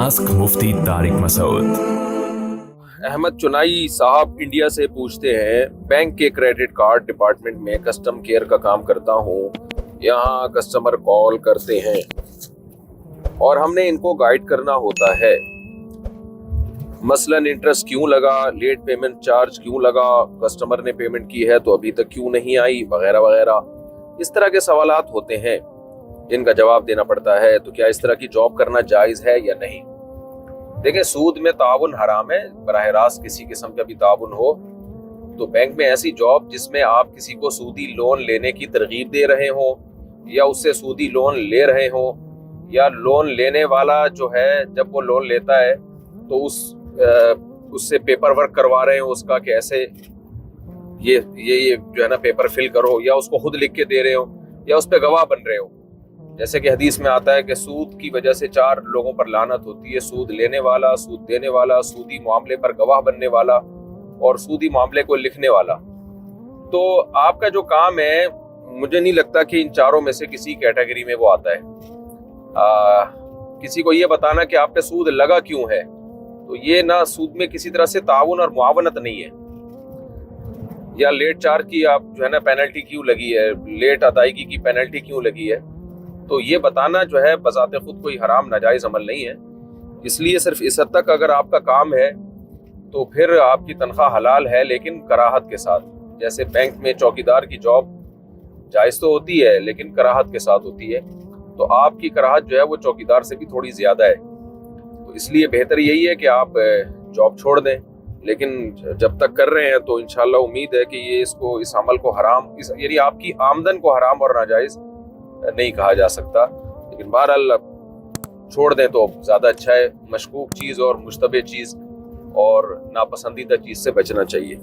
Ask मुफ्ती तारिक मसूद। अहमद चुनाई साहब India से पूछते हैं, बैंक के क्रेडिट कार्ड डिपार्टमेंट में कस्टम केयर का काम करता हूँ। यहाँ कस्टमर कॉल करते हैं और हमने इनको गाइड करना होता है, मसलन इंटरेस्ट क्यों लगा, लेट पेमेंट चार्ज क्यों लगा, कस्टमर ने पेमेंट की है तो अभी तक क्यों नहीं आई, वगैरह वगैरह। इस तरह के सवालात होते हैं जिनका जवाब देना पड़ता है। तो क्या इस तरह की जॉब करना जायज़ है या नहीं? देखिए, सूद में ताउन हराम है। बराह रास्त किसी किस्म का भी ताउन हो तो बैंक में ऐसी जॉब जिसमें आप किसी को सूदी लोन लेने की तरगीब दे रहे हो या उससे सूदी लोन ले रहे हो, या लोन लेने वाला जो है जब वो लोन लेता है तो उससे पेपर वर्क करवा रहे हो उसका कि ऐसे ये जो है ना पेपर फिल करो, या उसको खुद लिख के दे रहे हो या उस पर गवाह बन रहे हो। जैसे कि हदीस में आता है कि सूद की वजह से 4 लोगों पर लानत होती है: सूद लेने वाला, सूद देने वाला, सूदी मामले पर गवाह बनने वाला और सूदी मामले को लिखने वाला। तो आपका जो काम है, मुझे नहीं लगता कि इन चारों में से किसी कैटेगरी में वो आता है। किसी को ये बताना कि आप पे सूद लगा क्यों है, तो ये ना सूद में किसी तरह से ताउन और मुआवनत नहीं है। या लेट चार्ज की आप जो है ना पेनल्टी क्यों लगी है, लेट अदायगी की पेनल्टी क्यों लगी है, तो ये बताना जो है बजाते खुद कोई हराम नाजायज़ अमल नहीं है। इसलिए सिर्फ इस हद तक अगर आपका काम है तो फिर आपकी तनख्वाह हलाल है, लेकिन कराहत के साथ। जैसे बैंक में चौकीदार की जॉब जायज़ तो होती है लेकिन कराहत के साथ होती है, तो आपकी कराहत जो है वो चौकीदार से भी थोड़ी ज़्यादा है। तो इसलिए बेहतर यही है कि आप जॉब छोड़ दें, लेकिन जब तक कर रहे हैं तो इंशाल्लाह उम्मीद है कि ये इस अमल को हराम, यानी आपकी आमदन को हराम और नाजायज़ नहीं कहा जा सकता। लेकिन बहरहाल छोड़ दें तो ज़्यादा अच्छा है। मशकूक चीज़ और मुश्तबे चीज़ और नापसंदीदा चीज़ से बचना चाहिए।